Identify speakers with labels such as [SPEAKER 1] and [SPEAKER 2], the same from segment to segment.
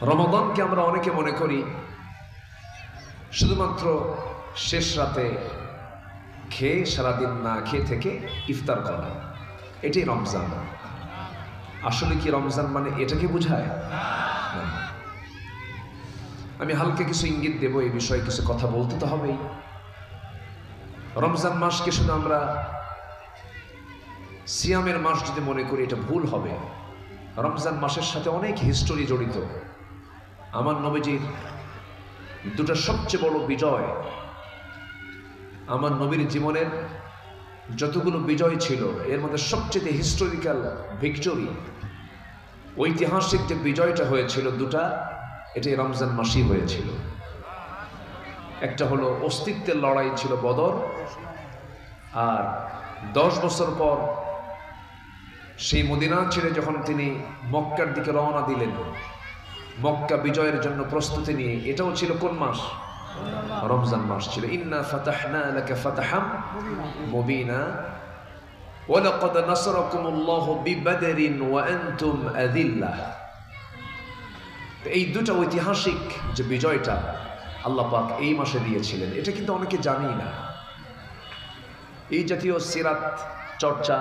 [SPEAKER 1] রমাদানকে আমরা অনেকে মনে করি শুধুমাত্র শেষ রাতে খেয়ে সারাদিন না খেয়ে থেকে ইফতার করা, এটাই রমজান। আসলে কি রমজান মানে এটাকে বোঝায়? আমি হালকা কিছু ইঙ্গিত দেব, এই বিষয়ে কিছু কথা বলতে তো হবেই। রমজান মাসকে শুধু আমরা সিয়ামের মাস যদি মনে করি এটা ভুল হবে। রমজান মাসের সাথে অনেক হিস্টোরি জড়িত। আমার নবীজির দুটো সবচেয়ে বড় বিজয়, আমার নবীর জীবনের যতগুলো বিজয় ছিল এর মধ্যে সবচেয়ে হিস্টোরিক্যাল ভিক্টোরি, ঐতিহাসিক যে বিজয়টা হয়েছিল দুটা, এটাই রমজান মাসই হয়েছিল। একটা হলো অস্তিত্বের লড়াই ছিল বদর, আর 10 বছর পর সেই মদিনা ছেড়ে যখন তিনি মক্কার দিকে রওনা দিলেন মক্কা বিজয়ের জন্য প্রস্তুতি নিয়ে, এটাও ছিল কোন মাস? রমজান মাস ছিল। ইন্না ফাতাহনা লাকা ফাতহাম মুবিনা ওয়া লাকাদ নাসারাকুমুল্লাহু বিবাদরিন ওয়া আনতুম আযিল্লাহ। এই দুটো ঐতিহাসিক যে বিজয়টা আল্লাহ পাক এই মাসে দিয়েছিলেন, এটা কিন্তু অনেকে জানেই না। এই জাতীয় সিরাত চর্চা,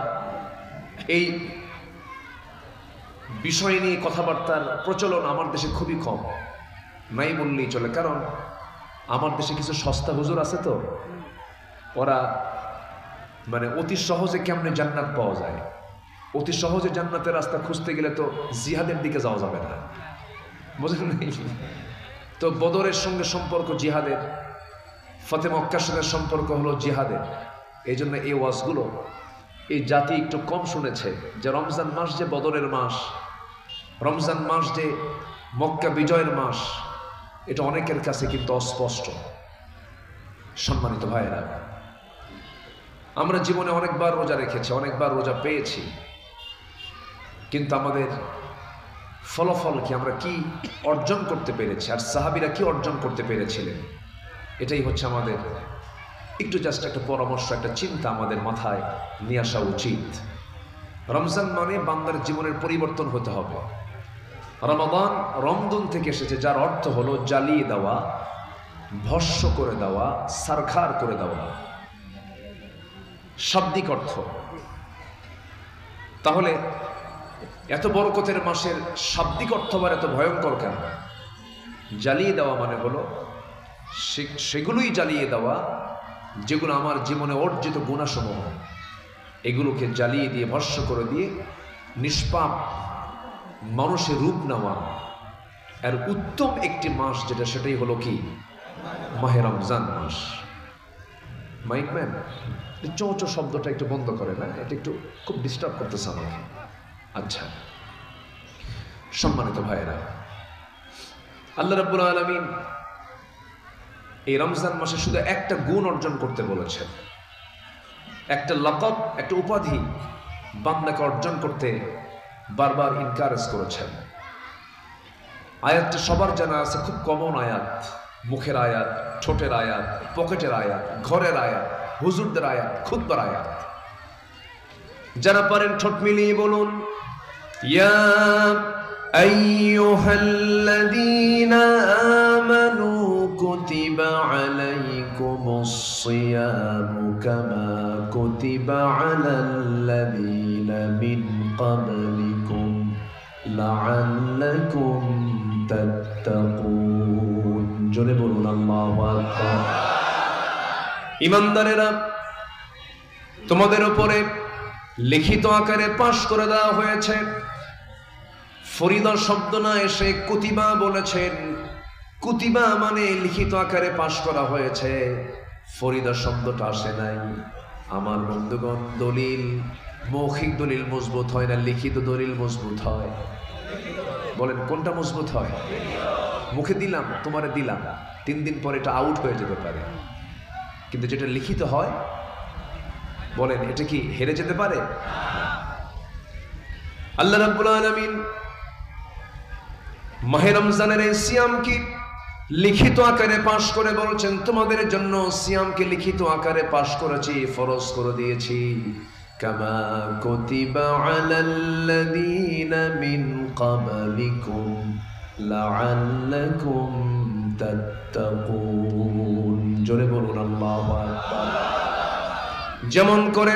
[SPEAKER 1] এই বিষয় নিয়ে কথাবার্তার প্রচলন আমার দেশে খুবই কম, নাই বললেই চলে। কারণ আমার দেশে কিছু সস্তা হুজুর আছে, তো ওরা মানে অতি সহজে কেমনে জান্নাত পাওয়া যায়, অতি সহজে জান্নাতের রাস্তা খুঁজতে গেলে তো জিহাদের দিকে যাওয়া যাবে না, বুঝলেন? তো বদরের সঙ্গে সম্পর্ক জিহাদের, ফতে মক্কার সঙ্গে সম্পর্ক হলো জিহাদের। এই জন্য এই ওয়াজগুলো এই জাতি একটু কম শুনেছে, যে রমজান মাস যে বদরের মাস, রমজান মাস যে মক্কা বিজয়ের মাস, এটা অনেকের কাছে কিন্তু অস্পষ্ট। সম্মানিত ভাইয়েরা, আমরা জীবনে অনেকবার রোজা রেখেছি, অনেকবার রোজা পেয়েছি, কিন্তু আমাদের ফলাফল কি, আমরা কি অর্জন করতে পেরেছি, আর সাহাবীরা কি অর্জন করতে পেরেছিলেন, এটাই হচ্ছে আমাদের একটু জাস্ট একটা পরামর্শ, একটা চিন্তা আমাদের মাথায় নিয়ে আসা উচিত। রমজান মানে বান্দার জীবনের পরিবর্তন হতে হবে। রমাদান রমদুন থেকে এসেছে, যার অর্থ হলো জ্বালিয়ে দেওয়া, ভস্ম করে দেওয়া, সারখার করে দেওয়া, শাব্দিক অর্থ। তাহলে এত বরকতের মাসের শাব্দিক অর্থ আবার এত ভয়ঙ্কর কেন? জ্বালিয়ে দেওয়া মানে হলো সেগুলোই জ্বালিয়ে দেওয়া যেগুলো আমার জীবনে অর্জিত গুণাসমূহ, এগুলোকে জ্বালিয়ে দিয়ে, ভস্ম করে দিয়ে নিষ্পাপ মানুষের রূপ নেওয়া। আর উত্তম একটি মাস যেটা, সেটাই হলো কি? মাহে রমজান মাস। মাইকম্যান, চৌচো শব্দটা একটু বন্ধ করে না, এটা একটু খুব ডিস্টার্ব করতেছে আমাকে। আচ্ছা, সম্মানিত ভাইয়েরা, আল্লাহ রাব্বুল আলামিন এই রমজান মাসে শুধু একটা গুণ অর্জন করতে বলেছেন, একটা লাকাব, একটা উপাধি বান্দাকে অর্জন করতে বারবার ইনকারেজ করেছেন। আয়াতটা সবার জানা আছে, খুব কমন আয়াত, মুখের আয়াত, ঠোঁটের আয়াত, পকেটের আয়াত, ঘরের আয়াত, হুজুরদের আয়াত, খুতবার আয়াত। যারা পারেন ঠোঁট মিলিয়ে বলুন, ইয়া আইয়ুহাল্লাযীনা আমানু কুতিবা আলাইকুমুস সিয়ামু কামা কুতিবা আলাল্লাযীনা মিন ক্বাবলিকুম লাআল্লাকুম তাত্তাকুন। জোরে বলুন আল্লাহু আকবার। ঈমানদারেরা, তোমাদের উপরে লিখিত আকারে পাশ করে দেওয়া হয়েছে। ফরিদা শব্দ না এসে কুতিবা বলেছেন। কুতিবা মানে লিখিত আকারে পাশ করা হয়েছে, ফরিদা শব্দটা আসে নাই। আমার বন্ধুগণ, দলিল, মৌখিক দলিল মজবুত হয় না, লিখিত দলিল মজবুত হয়। বলেন কোনটা মজবুত হয়? মুখে দিলাম, তোমারে দিলাম, 3 দিন পরে এটা আউট হয়ে যেতে পারে, কিন্তু যেটা লিখিত হয়, বলেন এটা কি হেরে যেতে পারে? আল্লাহ রাব্বুল আলামিন মাহে রমজানের এই সিয়ামকে লিখিত আকারে পাশ করে বলছেন, তোমাদের জন্য সিয়ামকে লিখিত আকারে পাশ করেছি, ফরজ করে দিয়েছি। কামা কুতিবা আলাল্লাযীনা মিন ক্বাবলিকুম লাআল্লাকুম তাত্তাকুন। জোরে বলুন আল্লাহু আকবার। যেমন করে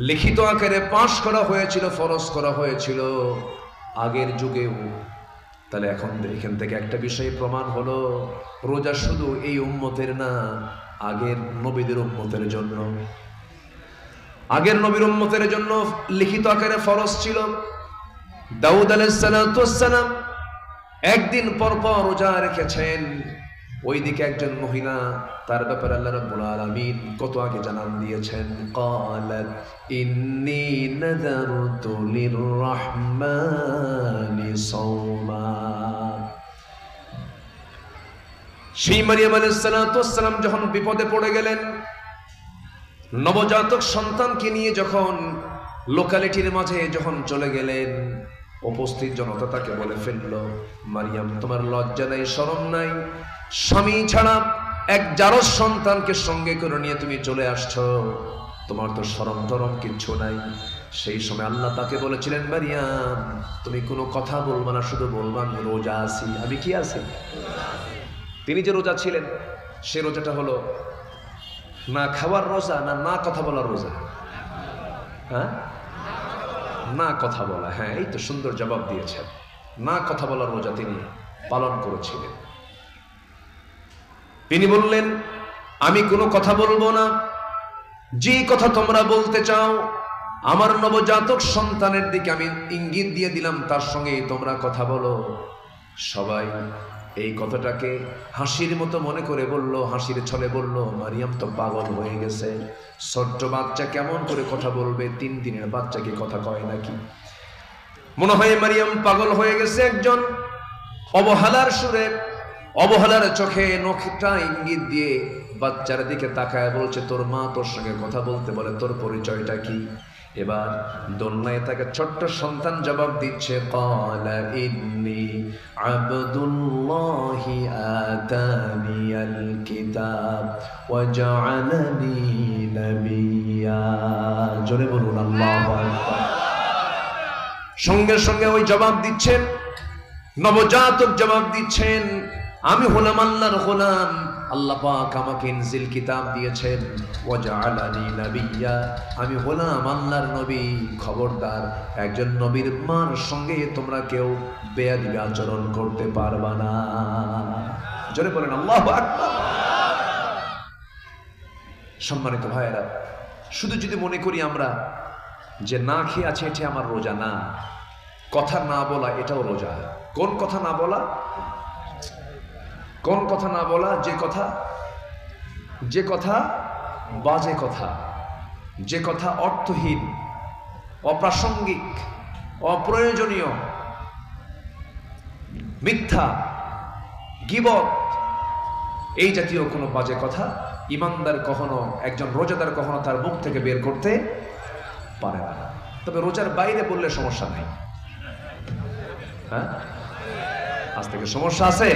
[SPEAKER 1] লিখিত আকারে পাশ করা হয়েছিল, ফরজ করা হয়েছিল আগের যুগেও, তাহলে এখন এখান থেকে একটা বিষয় প্রমাণ হলো, রোজা শুধু এই উম্মতের না, আগের নবীদের উম্মতের জন্য। আগের নবীর উম্মতের জন্য লিখিত আকারে ফরজ ছিল। দাউদ আলাইহিস সালাম একদিন পর পর রোজা রেখেছেন। ওইদিকে একজন মহিলা, তার ব্যাপারে আল্লাহ রাব্বুল আলামিন কত আগে জানান দিয়েছেন, ক্বালাত ইন্নী নাযারতু লিররহমানি সাওমা। সেই মারিয়াম আলাইহিস সালাম যখন বিপদে পড়ে গেলেন, নবজাতক সন্তানকে নিয়ে যখন লোকালিটির মাঝে যখন চলে গেলেন, উপস্থিত জনতা তাকে বলে ফেলল, মারিয়াম তোমার লজ্জা নাই, শরম নাই, স্বামী ছাড়া এক জারজ সন্তানকে সঙ্গে করে নিয়ে তুমি চলে আসছো, তোমার তো শরম টরম কিচ্ছু নাই। সেই সময় আল্লাহ তাকে বলেছিলেন, মারিয়াম তুমি কোনো কথা বলবা না, শুধু বলবা আমি রোজা আছি। আমি কি আছি? তিনি যে রোজা ছিলেন, সে রোজাটা হলো না খাওয়ার রোজা, না কথা বলার রোজা? হ্যাঁ, না কথা বলা। হ্যাঁ, এই তো সুন্দর জবাব দিয়েছেন। না কথা বলার রোজা তিনি পালন করেছিলেন। তিনি বললেন, আমি কোনো কথা বলবো না, যে কথা তোমরা বলতে চাও আমার নবজাতক সন্তানের দিকে আমি ইঙ্গিত দিয়ে দিলাম, তার সঙ্গে তোমরা কথা বলো। সবাই এই কথাটাকে হাসির মতো মনে করে বলল, হাসির ছলে বলল, মারিয়াম তো পাগল হয়ে গেছে, ছোট্ট বাচ্চা কেমন করে কথা বলবে? 3 দিনের বাচ্চাকে কথা কয় নাকি? মনে হয় মারিয়াম পাগল হয়ে গেছে। একজন অবহেলার সুরে, অবহেলার চোখে নখটা ইঙ্গিত দিয়ে বাচ্চার দিকে তাকায় বলছে, তোর মা তোর সঙ্গে কথা বলতে বলে, তোর পরিচয়টা কি? এবার দোলনায় তাকে ছোট্ট সন্তান জবাব দিচ্ছে, ক্বালা ইন্নী আবদুল্লাহি আতানিয়াল কিতাব ওয়া জাআলানি নাবিয়্যা। জোরে বলুন আল্লাহু আকবার। সঙ্গে সঙ্গে ওই জবাব দিচ্ছেন, নবজাতক জবাব দিচ্ছেন, আমি হলাম আল্লাহর গোলাম, আল্লাহ পাক আমাকে ইনজিল কিতাব দিয়েছেন, ওয়া জাআলানি নাবিয়্যা, আমি হলাম আল্লাহর নবী। খবরদার, একজন নবীর মার সঙ্গে তোমরা কেউ বেয়াদবি আচরণ করতে পারবা না। জোরে বলেন আল্লাহু আকবার। সম্মানিত ভাইয়েরা, শুধু যদি মনে করি আমরা যে না খেয়ে আছে এটা আমার রোজা, না, কথা না বলা এটাও রোজা। কোন কথা না বলা? কোন কথা না বলা? যে কথা বাজে কথা, যে কথা অর্থহীন, অপ্রাসঙ্গিক, অপ্রয়োজনীয়, মিথ্যা, গীবত, এই জাতীয় কোনো বাজে কথা ইমানদার কখনো, একজন রোজাদার কখনো তার মুখ থেকে বের করতে পারে না। তবে রোজার বাইরে বললে সমস্যা নাই। হ্যাঁ, আজ থেকে সমস্যা আছে।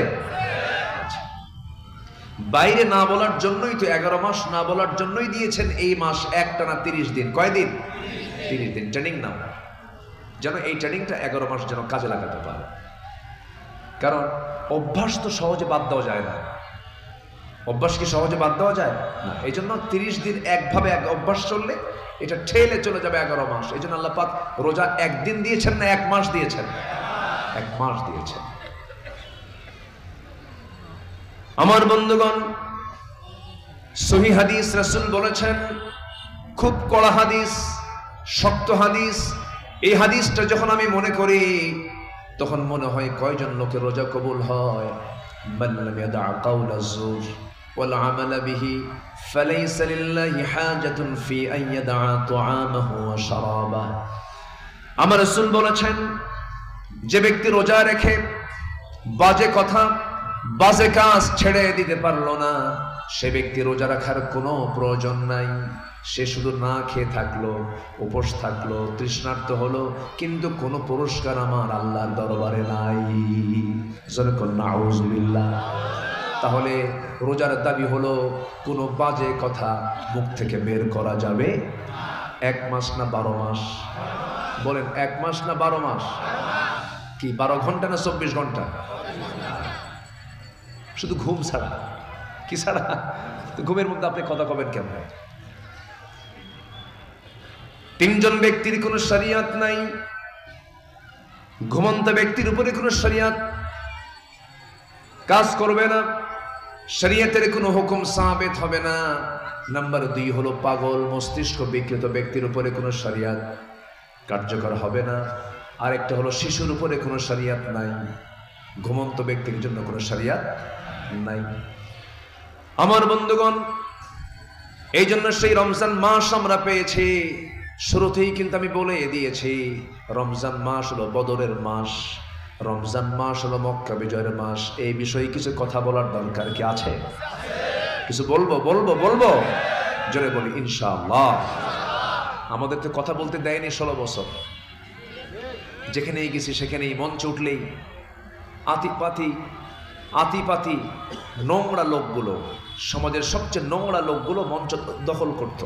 [SPEAKER 1] বাইরে না বলার জন্যই তো 11 মাস না বলার জন্যই দিয়েছেন এই মাস একটানা 30 দিন। কয়দিন? 30 দিন ট্রেনিং নাও, যেন এই ট্রেনিংটা 11 মাস যেন কাজে লাগাতে পারে। কারণ অভ্যাস তো সহজে বাদ দেওয়া যায় না। অভ্যাস কি সহজে বাদ দেওয়া যায় না? এই জন্য 30 দিন একভাবে এক অভ্যাস চললে এটা ঠেলে চলে যাবে 11 মাস। এই জন্য আল্লাহ পাক রোজা 1 দিন দিয়েছেন না 1 মাস দিয়েছেন? 1 মাস দিয়েছেন। আমার বন্ধুগণ, সহিহ হাদিস রাসূল বলেছেন, খুব কড়া হাদিস, শক্ত হাদিস। এই হাদিসটা যখন আমি মনে করি তখন মনে হয় কয়জন লোকের রোজা কবুল হয়? মান লাম ইয়াদা কাওলা যুর ওয়াল আমালা বিহি ফালাইসা লিল্লাহি হাজাতুন ফি আন ইয়াদা তুআমাহু ওয়া শারাবাহু। আমার রাসূল বলেছেন, যে ব্যক্তি রোজা রেখে বাজে কথা, বাজে কাজ ছেড়ে দিতে পারলো না, সে ব্যক্তি রোজা রাখার কোনো প্রয়োজন নাই। সে শুধু না খেয়ে থাকলো, উপোস থাকলো, তৃষ্ণার্ত হলো, কিন্তু কোনো পুরস্কার আমার আল্লাহর দরবারে নাই। নাউযুবিল্লাহ। তাহলে রোজার দাবি হলো কোনো বাজে কথা মুখ থেকে বের করা যাবে। 1 মাস না 12 মাস? বলেন 1 মাস না 12 মাস? কি 12 ঘন্টা না 24 ঘন্টা? শুধু ঘুম ছাড়া। কি ছাড়া? ঘুমের মধ্যে আপনি কথা কবেন কেমন? তিনজন ব্যক্তির কোনো শরিয়ত নাই, ঘুমন্ত ব্যক্তির উপরে কোনো শরিয়ত কাজ করবে না, শরিয়তের কোনো হুকুম সাবিত হবে না। নাম্বার 2 হলো পাগল মস্তিষ্ক বিকৃত ব্যক্তির উপরে কোনো শরিয়ত কার্যকর হবে না। আরেকটা হলো শিশুর উপরে কোনো শরিয়ত নাই, ঘুমন্ত ব্যক্তির জন্য কোনো শরিয়ত নাই। আমার বন্ধুগণ, এই জন্য সেই রমজান মাস আমরা পেয়েছি। শুরুতেই কিন্তু আমি বলে দিয়েছি, রমজান মাস হলো বদরের মাস, রমজান মাস হলো মক্কা বিজয়ের মাস। এই বিষয়ে কিছু কথা বলার দরকার কি আছে? কিছু বলবো জোরে বলি ইনশাআল্লাহ। আমাদের তো কথা বলতে দেয়নি 16 বছর। যেখানেই গেছি সেখানেই মঞ্চ উঠলেই আতিপাতি নোংরা লোকগুলো, সমাজের সবচেয়ে নোংরা লোকগুলো মঞ্চ দখল করত।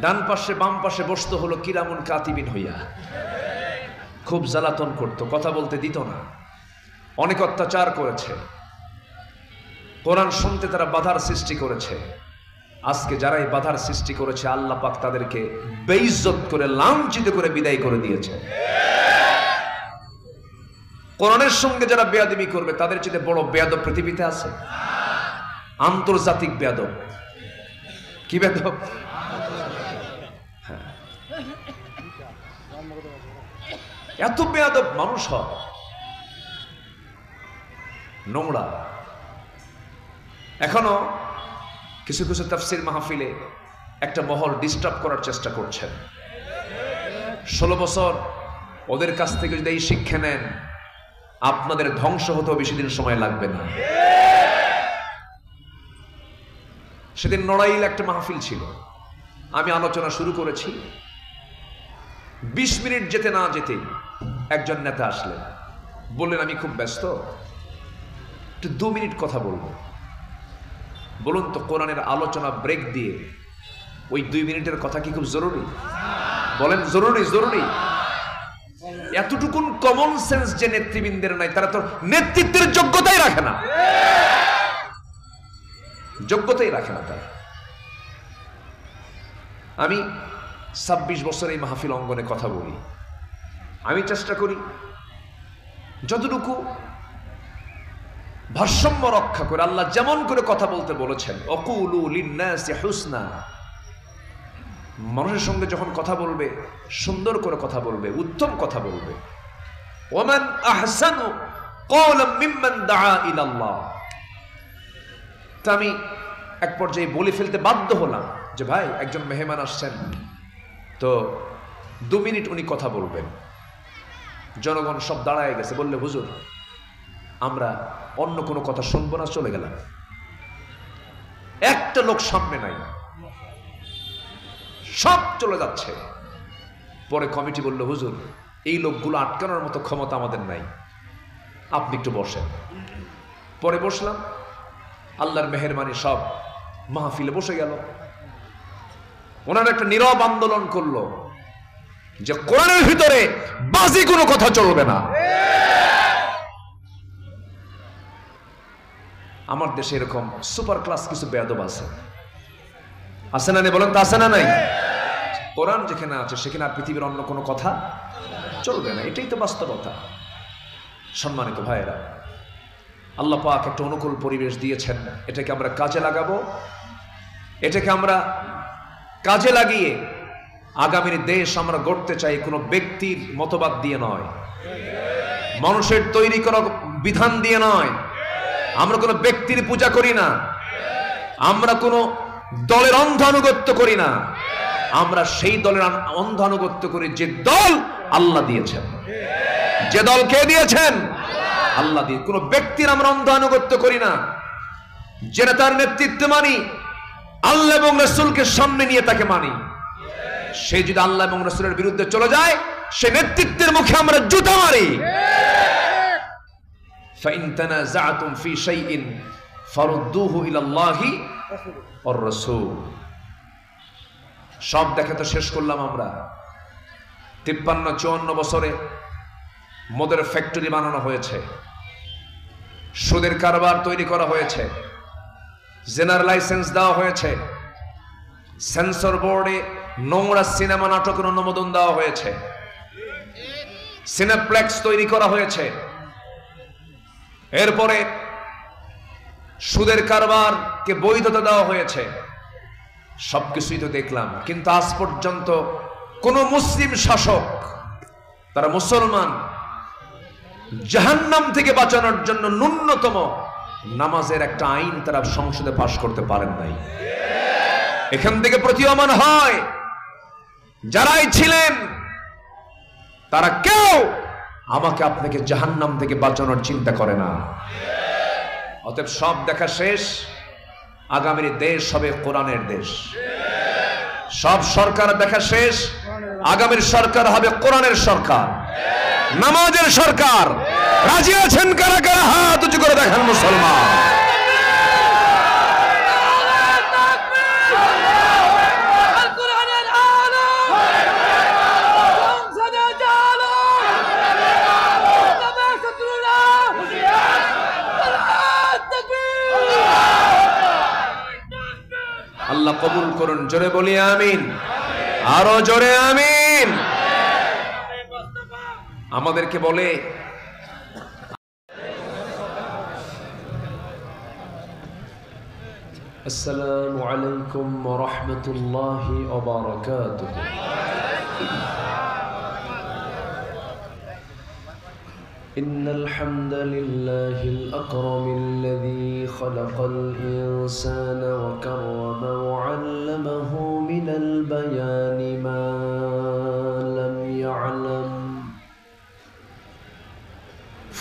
[SPEAKER 1] ডান পাশে বাম পাশে বসতো হলো কিরামুন কাতিবিন হইয়া, খুব জ্বালাতন করত, কথা বলতে দিত না, অনেক অত্যাচার করেছে, কোরআন শুনতে তারা বাধার সৃষ্টি করেছে। আজকে যারা এই বাধার সৃষ্টি করেছে, আল্লাহ পাক তাদেরকে বেইজ্জত করে লাঞ্ছিত করে বিদায় করে দিয়েছে। কোরআনের সঙ্গে যারা বেয়াদবি করবে, তাদের চেয়ে বড় বেয়াদব পৃথিবীতে আছে? আন্তর্জাতিক বেয়াদব। কি বেয়াদব? হ্যাঁ, এত বেয়াদব মানুষ হয়, নোংরা। এখনো কিছু কিছু তাফসীর মাহফিলে একটা মহল ডিস্টার্ব করার চেষ্টা করছেন। 16 বছর ওদের কাছ থেকে যদি এই শিক্ষা নেন, আপনাদের ধ্বংস হতেও বেশি দিন সময় লাগবে না। সেদিন নড়াইল একটা মাহফিল ছিল, আমি আলোচনা শুরু করেছি। 20 মিনিট যেতে না যেতেই একজন নেতা আসলেন, বললেন আমি খুব ব্যস্ত, একটু 2 মিনিট কথা বলবো। বলুন তো, কোরআনের আলোচনা ব্রেক দিয়ে ওই 2 মিনিটের কথা কি খুব জরুরি? বলেন জরুরি? এতটুকুন কমন সেন্স যে নেতৃবৃন্দের নাই, তারা তো নেতৃত্বের যোগ্যতাই রাখে না, তারা। আমি 26 বছর এই মাহফিল অঙ্গনে কথা বলি। আমি চেষ্টা করি যতটুকু ভারসাম্য রক্ষা করে, আল্লাহ যেমন করে কথা বলতে বলেছেন, অকুলু লিন্নাসি হুসনা, মানুষের সঙ্গে যখন কথা বলবে সুন্দর করে কথা বলবে, উত্তম কথা বলবে। ওমান আহসানু কওলাম মিম্মান দাআ ইলাল্লাহ। তা আমি এক পর্যায়ে বলে ফেলতে বাধ্য হলাম যে ভাই, একজন মেহমান আসছেন, তো 2 মিনিট উনি কথা বলবেন। জনগণ সব দাঁড়ায় গেছে, বললে হুজুর আমরা অন্য কোনো কথা শুনবো না, চলে গেলাম। একটা লোক সামনে নাই, সব চলে যাচ্ছে। পরে কমিটি বলল, হুজুর এই লোকগুলো আটকানোর মতো ক্ষমতা আমাদের নাই, আপনি একটু বসেন। পরে বসলাম, আল্লাহর মেহেরবানি সব মাহফিলে বসে গেল। ওনারা একটা নীরব আন্দোলন করলো যে কোরআনের ভিতরে বাজি কোনো কথা চলবে না। আমার দেশে এরকম সুপার ক্লাস কিছু বেয়াদব আছে না? বলেন তো আছে না নাই? কোরআন যেখানে আছে সেখানে আর পৃথিবীর অন্য কোনো কথা চলবে না, এটাই তো বাস্তবতা। সম্মানিত ভাইয়েরা, আল্লাহ পাক একটা অনুকূল পরিবেশ দিয়েছেন, এটাকে আমরা কাজে লাগাবো। এটাকে আমরা কাজে লাগিয়ে আগামীর দেশ আমরা গড়তে চাই, কোনো ব্যক্তির মতবাদ দিয়ে নয়, মানুষের তৈরি করা বিধান দিয়ে নয়। আমরা কোনো ব্যক্তির পূজা করি না, আমরা কোনো দলের অন্ধ আনুগত্য করি না, আমরা সেই দলের অন্ধ আনুগত্য করি যে দল আল্লাহ দিয়েছেন। যে দল কে দিয়েছেন? আল্লাহ দিয়ে। কোনো ব্যক্তির আমরা অন্ধ আনুগত্য করি না, যেটা তার নেতৃত্ব মানি, আল্লাহ এবং রাসূলকে সামনে নিয়ে তাকে মানি। সে যদি আল্লাহ এবং রাসূলের বিরুদ্ধে চলে যায়, সে নেতৃত্বের মুখে আমরা জুতা মারি। فإن تنازعتم في شيء فردوه إلى الله والرسول। সব দেখে তো শেষ করলাম আমরা। 53-54 বছরে মদের ফ্যাক্টরি বানানো হয়েছে, সুদের কারবার তৈরি করা হয়েছে, জেনার লাইসেন্স দেওয়া হয়েছে, সেন্সর বোর্ডে নোংরা সিনেমা নাটকের অনুমোদন দেওয়া হয়েছে, সিনেপ্লেক্স তৈরি করা হয়েছে, এরপরে সুদের কারবারকে বৈধতা দেওয়া হয়েছে। সবকিছুই তো দেখলাম, কিন্তু আজ পর্যন্ত কোন মুসলিম শাসক, তারা মুসলমান, জাহান্নাম থেকে বাঁচানোর জন্য ন্যূনতম নামাজের একটা আইন তারা সংসদে পাশ করতে পারেন নাই। এখান থেকে প্রতীয়মান হয় যারাই ছিলেন তারা কেউ আমাকে আপনাকে জাহান্নাম থেকে বাঁচানোর চিন্তা করে না। অতএব সব দেখা শেষ, আগামীর দেশ হবে কোরআনের দেশ। সব সরকার দেখা শেষ, আগামীর সরকার হবে কোরআনের সরকার, নামাজের সরকার। রাজি আছেন কারা কারা? হাত উঁচু করে দেখান মুসলমান। আল্লাহ কবুল করুন, জোরে বলি আমিন, আরো জোরে আমিন। আমাদেরকে বলে আসসালামু আলাইকুম ওয়া রাহমাতুল্লাহি ওয়া বারাকাতুহু। إن الحمد لله الأكرم الذي خلق الإنسان وكرم وعلمه من البيان ما لم يعلم،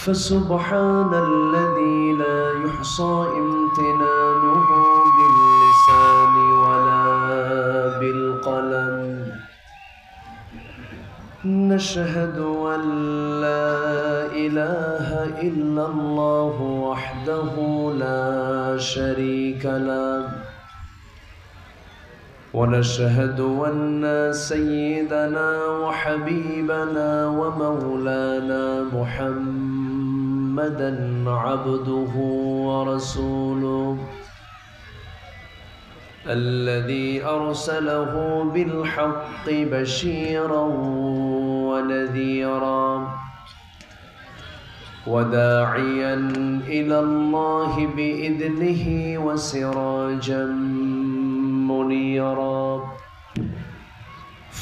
[SPEAKER 1] فسبحان الذي لا يحصى امتنانه باللسان ولا بالقلم. نشهد أن لا إله إلا الله وحده لا شريك له، ونشهد أن سيدنا وحبيبنا ومولانا محمدا عبده ورسوله الذي أرسله بالحق بشيرا ونذيرا وداعيا إلى الله بإذنه وسراجا منيرا.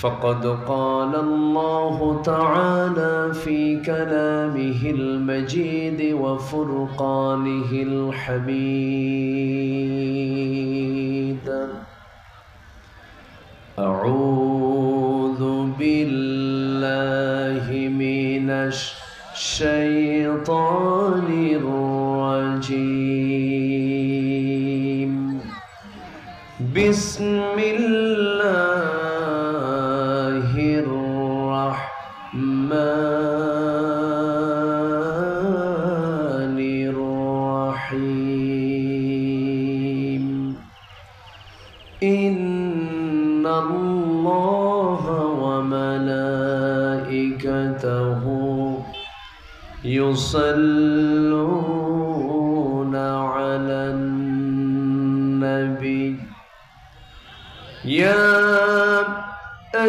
[SPEAKER 1] فقد قال الله تعالى في كلامه المجيد وفرقانه الحميد: أعوذ بالله من الشيطان الرجيم. بسم الله الرحمن الرحيم. إن الله وملائكته يصلون على النبي يا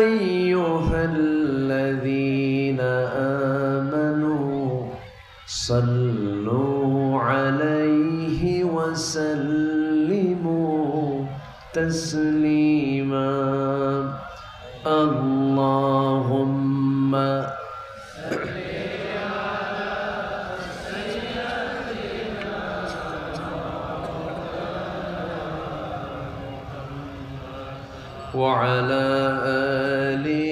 [SPEAKER 1] أيها الذين آمنوا صلوا عليه وسلموا تسليما. اللهم وعلى آله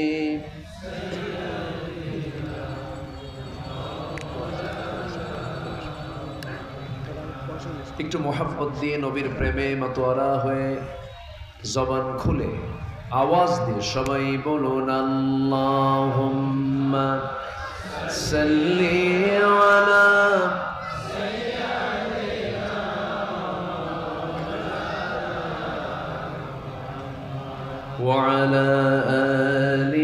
[SPEAKER 1] একটু মোহাব্বত দিয়ে নবীর প্রেমে মাতোয়ারা হয়ে জবান খুলে আওয়াজ দিয়ে সবাই বলুন আল্লাহুম্মা সাল্লি আলা وعلى آل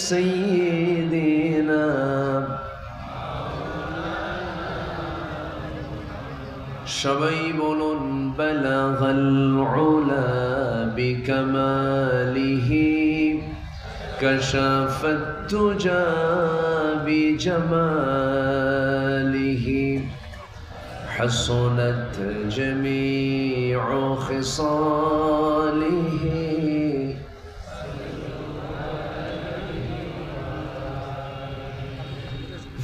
[SPEAKER 1] سيدنا সবাই বলুন বালাগাল উলা বিকামালিহি কাশাফাত তুজা বিজামালিহি হাসনাত জামিউ খিসালিহি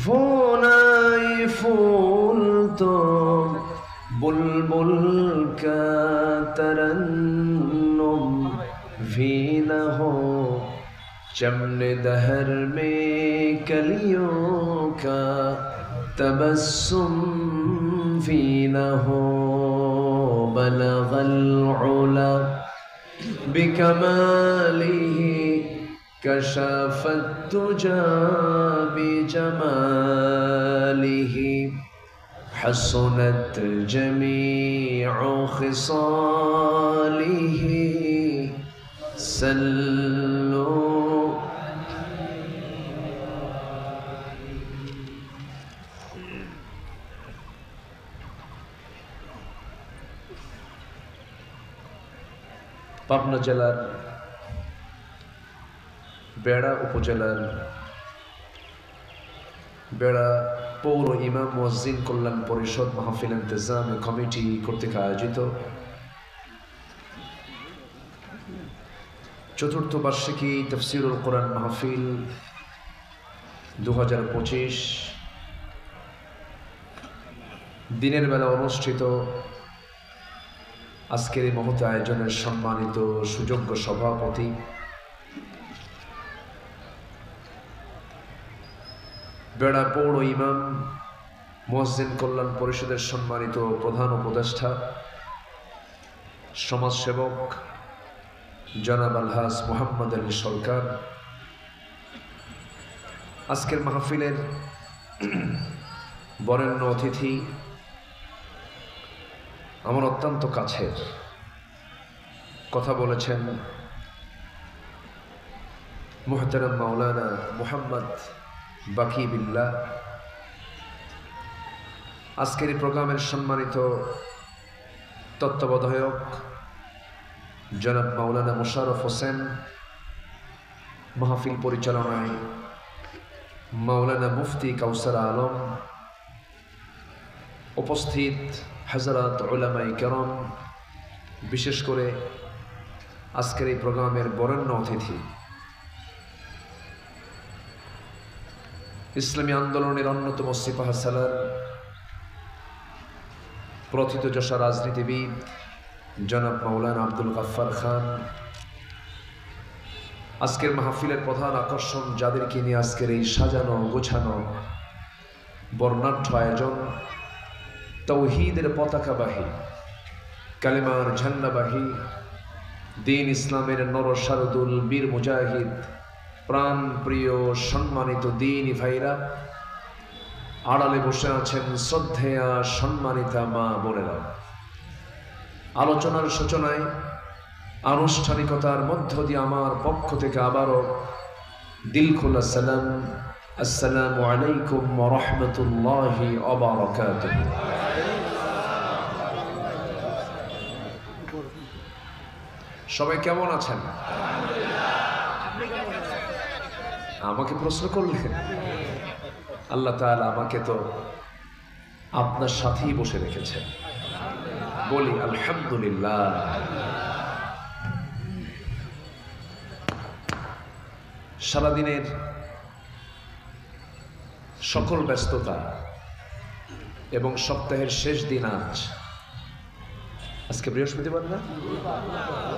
[SPEAKER 1] ফুনাই ফুল তো बुलबुल का तरन्नुम भी न हो चमन दहर में कलियों का तबस्सुम भी न हो बलगल उला बिकमालिही कशफत तुजा बिजमालिही حسنت جميع خصاله سلوا পাবনা জেলার বেড়া উপজেলার বেড়া পৌর ইমাম মুয়াজ্জিন কল্যাণ পরিষদ মাহফিল ইন্তেজাম কমিটি কর্তৃক আয়োজিত চতুর্থ বার্ষিকী তাফসীরুল কোরআন মাহফিল 2025 দিনের বেলা অনুষ্ঠিত আজকের এই মহৎ আয়োজনের সম্মানিত সুযোগ্য সভাপতি বেড়া পৌর ইমাম মুয়াজ্জিন কল্যাণ পরিষদের সম্মানিত প্রধান উপদেষ্টা সমাজসেবক জনাব আলহাজ মোহাম্মদ আলী সরকার, আজকের মাহফিলের বরেণ্য অতিথি আমার অত্যন্ত কাছের, কথা বলেছেন মুহতারাম মাওলানা মুহাম্মদ বাকি বিল্লাহ। আজকের এই প্রোগ্রামের সম্মানিত তত্ত্বাবধায়ক জনাব মাওলানা মোশাররফ হোসেন, মাহফিল পরিচালনায় মাওলানা মুফতি কাউসার আলম, উপস্থিত হযরত উলামায়ে কেরাম, বিশেষ করে আজকের এই প্রোগ্রামের বরেণ্য অতিথি ইসলামী আন্দোলনের অন্যতম সিপাহসালার প্রথিতযশা রাজনীতিবিদ জনাব মাওলানা আব্দুল গাফফার খান, আজকের মাহফিলের প্রধান আকর্ষণ যাদেরকে নিয়ে আজকের এই সাজানো গোছানো বর্ণাঢ্য আয়োজন, তৌহিদের পতাকাবাহী, কালেমার ঝান্ডাবাহী, দ্বীন ইসলামের নরসারদুল বীর মুজাহিদ, প্রাণ প্রিয় সম্মানিত দ্বীনি ভাইরা, আড়ালে বসে আছেন শ্রদ্ধেয়া সম্মানিতা মা বোনেরা। আলোচনার সূচনায় আনুষ্ঠানিকতার মধ্য দিয়ে আমার পক্ষ থেকে আবারও দিলখোলা সালাম, আসসালামু আলাইকুম ওয়া রাহমাতুল্লাহি ওয়া বারাকাতুহু। সবাই কেমন আছেন? আমাকে প্রশ্ন করলেন, আল্লাহ তাআলা আমাকে তো আপনার সাথেই বসে রেখেছেন, বলি আলহামদুলিল্লাহ। সারাদিনের সকল ব্যস্ততা এবং সপ্তাহের শেষ দিন আজকে বৃহস্পতিবার না,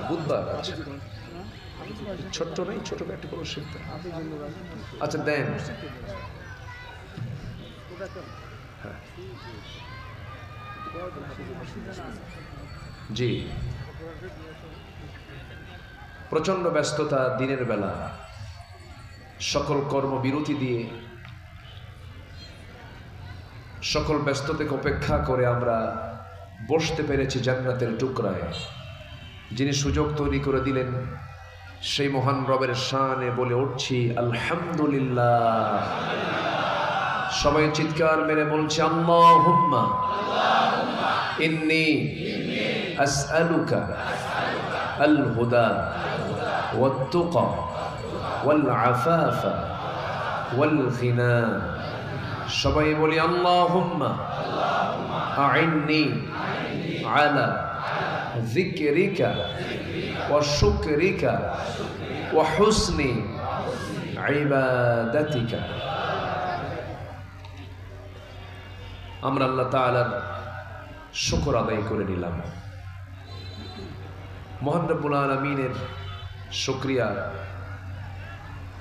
[SPEAKER 1] বুধবার আছে, ছোট্ট নেই, ছোট একটা করে শিখতে, আচ্ছা দেন। জি, প্রচন্ড ব্যস্ততা দিনের বেলা, সকল কর্মবিরতি দিয়ে সকল ব্যস্ততাকে উপেক্ষা করে আমরা বসতে পেরেছি জান্নাতের টুকরায়। যিনি সুযোগ তৈরি করে দিলেন সেই মহান রবের শানে বলে উঠছি আলহামদুলিল্লাহ। সবাই চিৎকার মেরে বলছি আল্লাহুম্মা ইন্নী আসআলুকা আল হুদা ওয়াত তুকা ওয়াল আফাফা ওয়াল গিনা। সবাই বলি আল্লাহুম্মা আইন্নি আলা যিকরিকা ওয়া শুকরিকা ওয়া হুসনি ইবাদাতিকা। আমরা আল্লাহ তাআলার শুকর আদায় করে নিলাম, মহান রব্বুল আলামিনের শুকরিয়া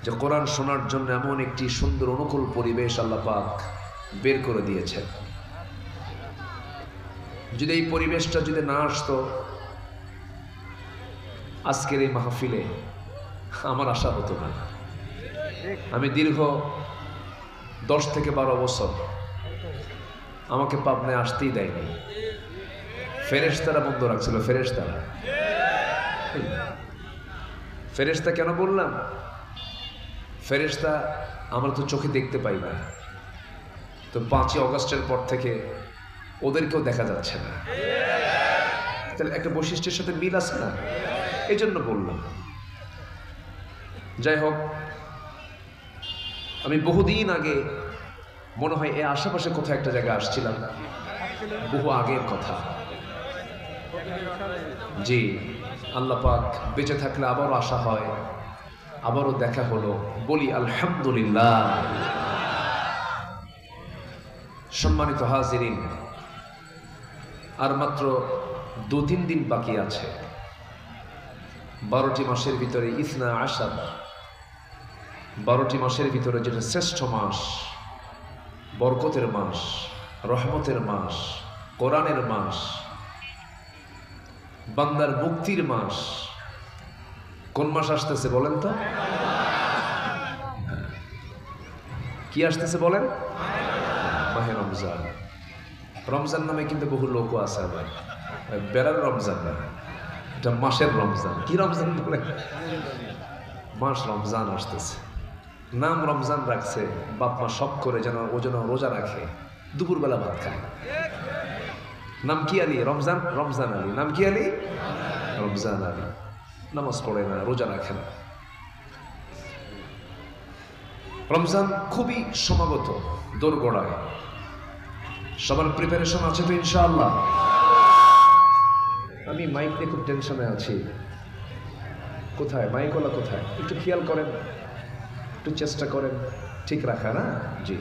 [SPEAKER 1] যে কোরআন শোনার জন্য এমন একটি সুন্দর অনুকূল পরিবেশ আল্লাহ পাক বের করে দিয়েছেন। যদি এই পরিবেশটা যদি না আসতো আজকের এই মাহফিলে আমার আশা হতো না। আমি দীর্ঘ 10 থেকে 12 বছর আমাকে পাবনায় আসতেই দেয়নি, ফেরেশতারা বন্ধ রাখছিল। ফেরেশতা কেন বললাম? ফেরেশতা আমরা তো চোখে দেখতে পাই না, তো 5ই অগস্টের পর থেকে ওদেরকেও দেখা যাচ্ছে না। তাহলে একটা বৈশিষ্ট্যের সাথে মিল আছে না, এই জন্য বললাম। যাই হোক, আমি বহুদিন আগে মনে হয় এই আশেপাশে কোথাও একটা জায়গায় আসছিলাম, বহু আগের কথা। জি, আল্লাহ পাক বেঁচে থাকলে আবারও আসা হয়, আবারও দেখা হলো, বলি আলহামদুলিল্লাহ। সম্মানিত হাজিরিন, আর মাত্র 2-3 দিন বাকি আছে। 12টি মাসের ভিতরে ইসনা আশার, 12টি মাসের ভিতরে যেটা শ্রেষ্ঠ মাস, বরকতের মাস, রহমতের মাস, কোরআনের মাস, বান্দার মুক্তির মাস। কোন মাস আসতেছে বলেন তো? কি আসতেছে বলেন? মাহে রমজান। রমজান নামে কিন্তু বহু লোকও আছে আবার, বেড়ার রমজান না, এটা মাসের রমজান। কি রমজান বলে? মাস রমজান আসতেছে, নাম রমজান রাখছে বাপ মা শখ করে, যেন ও যেন রোজা রাখে, দুপুরবেলা ভাত খায়। নাম কি আলী? রমজান। রমজান আলী। নাম কি আলী? রমজান আলী। নামাজ পড়ে না, রোজা রাখে না। রমজান খুবই সমাগত, দোরগোড়ায়। সবার প্রিপারেশন আছে তো ইনশাআল্লাহ? আমি মাইক নিয়ে খুব টেনশনে আছি। কোথায় মাইকওয়ালা? কোথায়? একটু খেয়াল করেন, একটু চেষ্টা করেন ঠিক রাখা না। জি।